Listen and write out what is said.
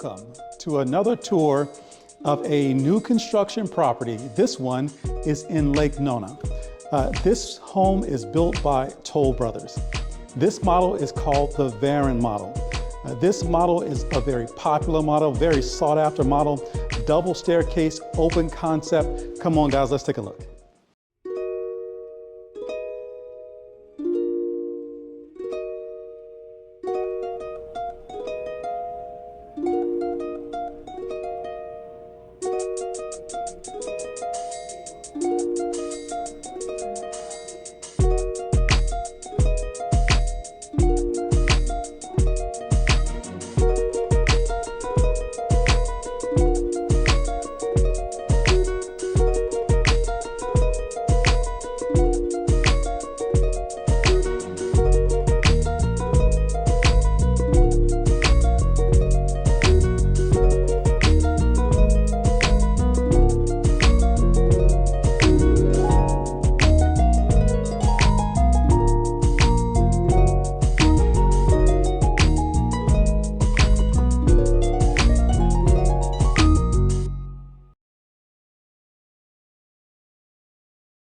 Welcome to another tour of a new construction property. This one is in Lake Nona. This home is built by Toll Brothers. This model is called the Varon model. This model is a very popular model, very sought after model, double staircase, open concept. Come on guys, let's take a look.